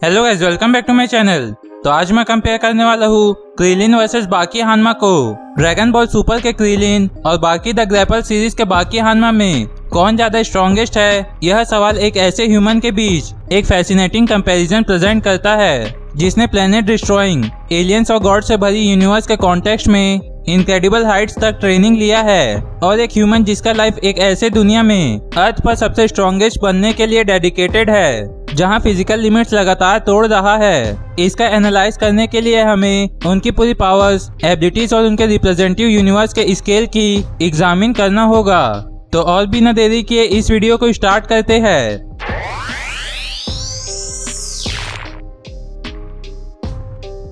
Hello guys, welcome back to my channel. तो आज मैं कंपेयर करने वाला हूँ क्रीलिन वर्सेस बाकी हानमा को। ड्रैगन बॉल सुपर के क्रीलिन और बाकी द ग्रैपल सीरीज के बाकी हानमा में कौन ज्यादा स्ट्रॉन्गेस्ट है, यह सवाल एक ऐसे ह्यूमन के बीच एक फैसिनेटिंग कंपैरिजन प्रेजेंट करता है जिसने प्लेनेट डिस्ट्रॉइंग एलियंस और गॉड से भरी यूनिवर्स के कॉन्टेक्स्ट में इनक्रेडिबल हाइट्स तक ट्रेनिंग लिया है, और एक ह्यूमन जिसका लाइफ एक ऐसे दुनिया में अर्थ पर सबसे स्ट्रॉन्गेस्ट बनने के लिए डेडिकेटेड है जहां फिजिकल लिमिट्स लगातार तोड़ रहा है। इसका एनालाइज करने के लिए हमें उनकी पूरी पावर्स, एबिलिटीज और उनके रिप्रेजेंटेटिव यूनिवर्स के स्केल की एग्जामिन करना होगा। तो और बिना देरी किए इस वीडियो को स्टार्ट करते हैं।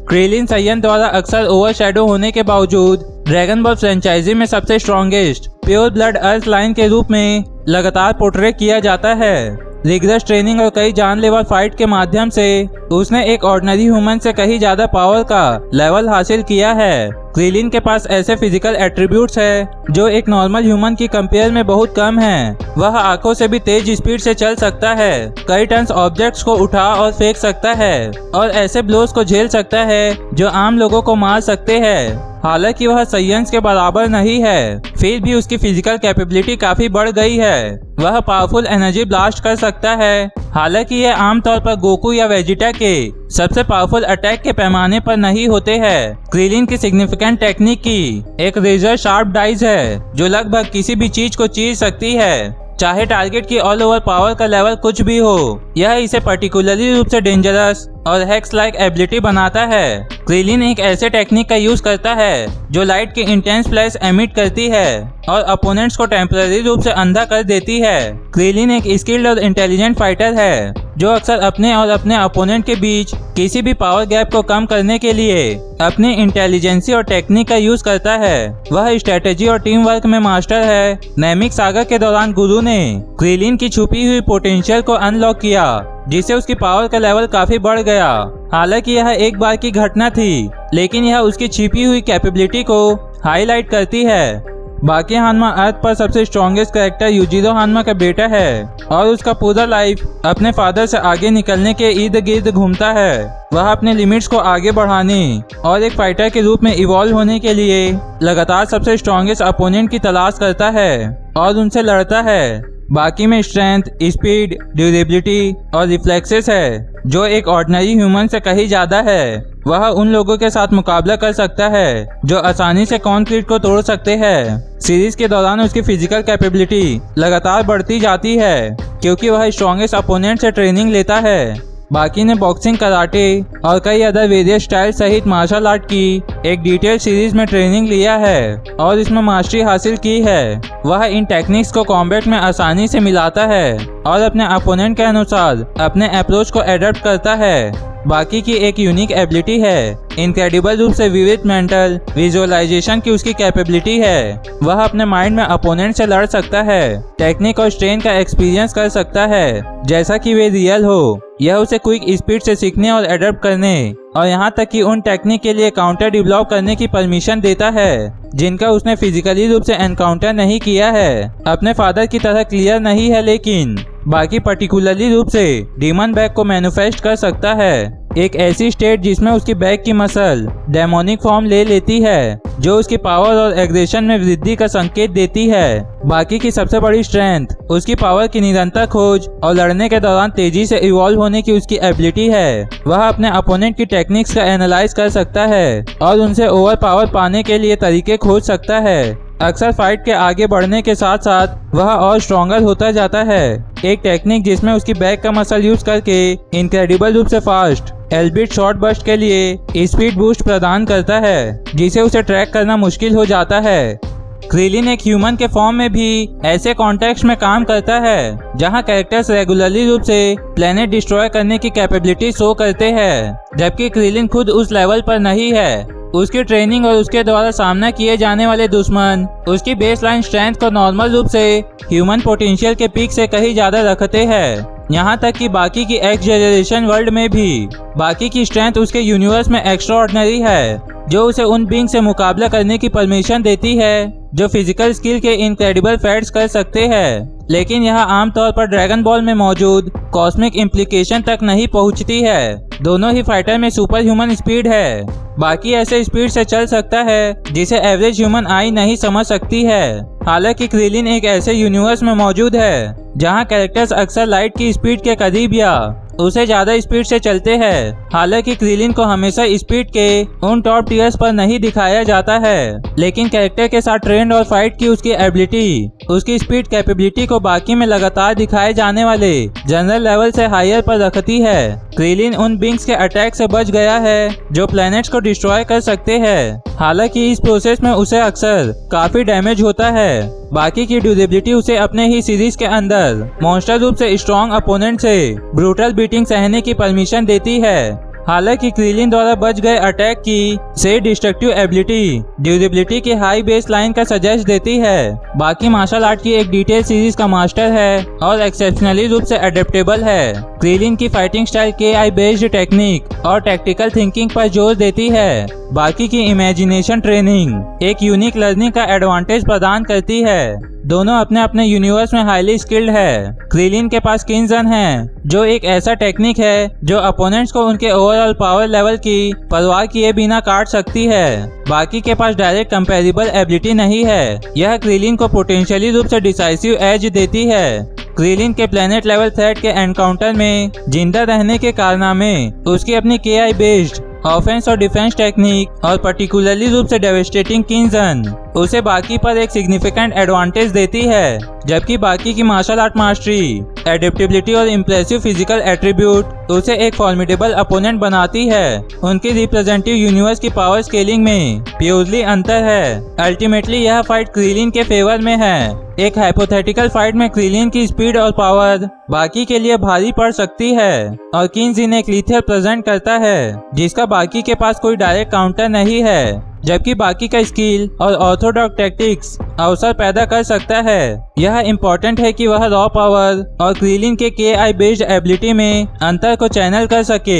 क्रीलिन साइयन द्वारा अक्सर ओवरशैडो होने के बावजूद ड्रैगन बॉल फ्रेंचाइजी में सबसे स्ट्रॉन्गेस्ट प्योर ब्लड अर्थ लाइन के रूप में लगातार पोर्ट्रे किया जाता है। रिगरस ट्रेनिंग और कई जानलेवा फाइट के माध्यम से उसने एक ऑर्डिनरी ह्यूमन से कहीं ज्यादा पावर का लेवल हासिल किया है। क्रीलिन के पास ऐसे फिजिकल एट्रीब्यूट्स है जो एक नॉर्मल ह्यूमन की कंपेयर में बहुत कम है। वह आंखों से भी तेज स्पीड से चल सकता है, कई टन्स ऑब्जेक्ट्स को उठा और फेंक सकता है और ऐसे ब्लोज को झेल सकता है जो आम लोगों को मार सकते हैं। हालांकि वह साइयंस के बराबर नहीं है, फिर भी उसकी फिजिकल कैपेबिलिटी काफी बढ़ गई है। वह पावरफुल एनर्जी ब्लास्ट कर सकता है, हालांकि यह आमतौर पर गोकू या वेजिटा के सबसे पावरफुल अटैक के पैमाने पर नहीं होते हैं। क्रीलिन की सिग्निफिकेंट टेक्निक की एक रेजर शार्प डाइज है जो लगभग किसी भी चीज को चीर सकती है, चाहे टारगेट की ऑल ओवर पावर का लेवल कुछ भी हो। यह इसे पर्टिकुलरली रूप से डेंजरस और हेक्स लाइक एबिलिटी बनाता है। क्रीलिन एक ऐसे टेक्निक का यूज करता है जो लाइट की इंटेंस फ्लैश एमिट करती है और अपोनेंट्स को टेम्पररी रूप से अंधा कर देती है। क्रीलिन एक स्किल्ड और इंटेलिजेंट फाइटर है जो अक्सर अपने और अपने अपोनेंट के बीच किसी भी पावर गैप को कम करने के लिए अपनी इंटेलिजेंसी और टेक्निक का यूज करता है। वह स्ट्रेटेजी और टीम वर्क में मास्टर है। नैमिक सागा के दौरान गुरु ने क्रीलिन की छुपी हुई पोटेंशियल को अनलॉक किया, जिससे उसकी पावर का लेवल काफी बढ़ गया। हालांकि यह एक बार की घटना थी, लेकिन यह उसकी छिपी हुई कैपेबिलिटी को हाईलाइट करती है। बाकी हानमा अर्थ पर सबसे स्ट्रॉन्गेस्ट कैरेक्टर यूजिरो हानमा का बेटा है और उसका पूरा लाइफ अपने फादर से आगे निकलने के इर्द गिर्द घूमता है। वह अपने लिमिट्स को आगे बढ़ाने और एक फाइटर के रूप में इवॉल्व होने के लिए लगातार सबसे स्ट्रॉन्गेस्ट अपोनेंट की तलाश करता है और उनसे लड़ता है। बाकी में स्ट्रेंथ, स्पीड, ड्यूरेबिलिटी और रिफ्लेक्सेस है जो एक ऑर्डिनरी ह्यूमन से कहीं ज्यादा है। वह उन लोगों के साथ मुकाबला कर सकता है जो आसानी से कंक्रीट को तोड़ सकते हैं। सीरीज के दौरान उसकी फिजिकल कैपेबिलिटी लगातार बढ़ती जाती है क्योंकि वह स्ट्रॉन्गेस्ट अपोनेंट से ट्रेनिंग लेता है। बाकी ने बॉक्सिंग, कराटे और कई अदर वेरियस स्टाइल सहित मार्शल आर्ट की एक डिटेल सीरीज में ट्रेनिंग लिया है और इसमें मास्टरी हासिल की है। वह इन टेक्निक्स को कॉम्बैट में आसानी से मिलाता है और अपने अपोनेंट के अनुसार अपने अप्रोच को एडप्ट करता है। बाकी की एक यूनिक एबिलिटी है इनक्रेडिबल रूप से विविध मेंटल विजुअलाइजेशन की उसकी कैपेबिलिटी है। वह अपने माइंड में अपोनेंट से लड़ सकता है, टेक्निक और स्ट्रेन का एक्सपीरियंस कर सकता है जैसा कि वे रियल हो। यह उसे क्विक स्पीड से सीखने और एडप्ट करने और यहाँ तक कि उन टेक्निक के लिए काउंटर डेवलप करने की परमिशन देता है जिनका उसने फिजिकली रूप से एनकाउंटर नहीं किया है। अपने फादर की तरह क्लियर नहीं है, लेकिन बाकी पर्टिकुलरली रूप से डीमन बैग को मैनिफेस्ट कर सकता है, एक ऐसी स्टेट जिसमें उसकी बैग की मसल डेमोनिक फॉर्म ले लेती है जो उसकी पावर और एग्रेशन में वृद्धि का संकेत देती है। बाकी की सबसे बड़ी स्ट्रेंथ उसकी पावर की निरंतर खोज और लड़ने के दौरान तेजी से इवॉल्व होने की उसकी एबिलिटी है। वह अपने अपोनेंट की टेक्निक्स का एनालाइज कर सकता है और उनसे ओवर पावर पाने के लिए तरीके खोज सकता है। अक्सर फाइट के आगे बढ़ने के साथ साथ वह और स्ट्रॉन्गर होता जाता है, एक टेक्निक जिसमें उसकी बैक का मसल यूज करके इनक्रेडिबल रूप से फास्ट एल्बिट शॉर्ट बर्स्ट के लिए स्पीड बूस्ट प्रदान करता है, जिसे उसे ट्रैक करना मुश्किल हो जाता है। क्रीलिन एक ह्यूमन के फॉर्म में भी ऐसे कॉन्टेक्स्ट में काम करता है जहां कैरेक्टर्स रेगुलरली रूप से प्लेनेट डिस्ट्रॉय करने की कैपेबिलिटी शो करते हैं, जबकि क्रीलिन खुद उस लेवल पर नहीं है। उसकी ट्रेनिंग और उसके द्वारा सामना किए जाने वाले दुश्मन उसकी बेसलाइन स्ट्रेंथ को नॉर्मल रूप से ह्यूमन पोटेंशियल के पीक से कहीं ज्यादा रखते हैं, यहाँ तक कि बाकी की एक्स जनरेशन वर्ल्ड में भी बाकी की स्ट्रेंथ उसके यूनिवर्स में एक्स्ट्रा ऑर्डिनरी है, जो उसे उन बीइंग से मुकाबला करने की परमिशन देती है जो फिजिकल स्किल के इनक्रेडिबल फैक्ट्स कर सकते हैं, लेकिन यह आमतौर पर ड्रैगन बॉल में मौजूद कॉस्मिक इम्प्लीकेशन तक नहीं पहुंचती है। दोनों ही फाइटर में सुपर ह्यूमन स्पीड है, बाकी ऐसे स्पीड से चल सकता है जिसे एवरेज ह्यूमन आई नहीं समझ सकती है। हालांकि क्रिलिन एक ऐसे यूनिवर्स में मौजूद है जहां कैरेक्टर्स अक्सर लाइट की स्पीड के करीब या उसे ज्यादा स्पीड से चलते हैं। हालांकि क्रिलिन को हमेशा स्पीड के उन टॉप टीयर्स पर नहीं दिखाया जाता है, लेकिन कैरेक्टर के साथ ट्रेंड और फाइट की उसकी एबिलिटी उसकी स्पीड कैपेबिलिटी को बाकी में लगातार दिखाए जाने वाले जनरल लेवल से हायर पर रखती है। क्रिलिन उन बीइंग्स के अटैक से बच गया है जो प्लैनेट्स को डिस्ट्रॉय कर सकते हैं। हालांकि इस प्रोसेस में उसे अक्सर काफी डैमेज होता है। बाकी की ड्यूरेबिलिटी उसे अपने ही सीरीज के अंदर मॉन्स्टर रूप से स्ट्रॉन्ग अपोनेंट से ब्रूटल बीटिंग सहने की परमिशन देती है। हालांकि क्रिलिन द्वारा बच गए अटैक की से डिस्ट्रक्टिव एबिलिटी ड्यूरेबिलिटी की हाई बेस लाइन का सजेस्ट देती है। बाकी मार्शल आर्ट की एक डिटेल सीरीज का मास्टर है और एक्सेप्शनली रूप से एडेप्टेबल है। क्रिलिन की fighting style KI based technique और टैक्टिकल थिंकिंग पर जोर देती है। बाकी की इमेजिनेशन ट्रेनिंग एक यूनिक लर्निंग का एडवांटेज प्रदान करती है। दोनों अपने अपने यूनिवर्स में हाईली स्किल्ड है। क्रिलिन के पास किंजन है, जो एक ऐसा टेक्निक है जो अपोनेंट्स को उनके ओवरऑल पावर लेवल की परवाह किए बिना काट सकती है। बाकी के पास डायरेक्ट कंपेरेबल एबिलिटी नहीं है। यह क्रिलिन को पोटेंशियली रूप से डिसाइसिव एज देती है। क्रिलिन के प्लेनेट लेवल थ्रेट के एनकाउंटर में जिंदा रहने के कारनामे उसकी अपनी KI बेस्ड ऑफेंस और डिफेंस टेक्निक और पर्टिकुलरली रूप से डेवेस्टेटिंग किंजन उसे बाकी पर एक सिग्निफिकेंट एडवांटेज देती है, जबकि बाकी की मार्शल आर्ट मास्टरी, एडेप्टेबिलिटी और इम्प्रेसिव फिजिकल एट्रीब्यूट उसे एक फॉर्मिडेबल अपोनेंट बनाती है। उनकी रिप्रेजेंटेटिव यूनिवर्स की पावर स्केलिंग में प्योरली अंतर है। अल्टीमेटली यह फाइट क्रिलिन के फेवर में है। एक हाइपोथेटिकल फाइट में क्रिलिन की स्पीड और पावर बाकी के लिए भारी पड़ सकती है और किंजन एक लीथल प्रेजेंट करता है जिसका बाकी के पास कोई डायरेक्ट काउंटर नहीं है, जबकि बाकी का स्किल और ऑर्थोडॉक्स टैक्टिक्स अवसर पैदा कर सकता है। यह इम्पोर्टेंट है कि वह रॉ पावर और क्रिलिन के KI बेस्ड एबिलिटी में अंतर को चैनल कर सके।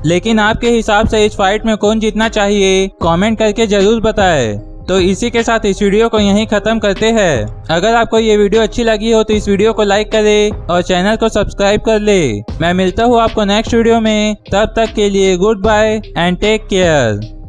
लेकिन आपके हिसाब से इस फाइट में कौन जीतना चाहिए, कमेंट करके जरूर बताएं। तो इसी के साथ इस वीडियो को यहीं खत्म करते हैं। अगर आपको ये वीडियो अच्छी लगी हो तो इस वीडियो को लाइक करें और चैनल को सब्सक्राइब कर ले। मैं मिलता हूँ आपको नेक्स्ट वीडियो में, तब तक के लिए goodbye and take care.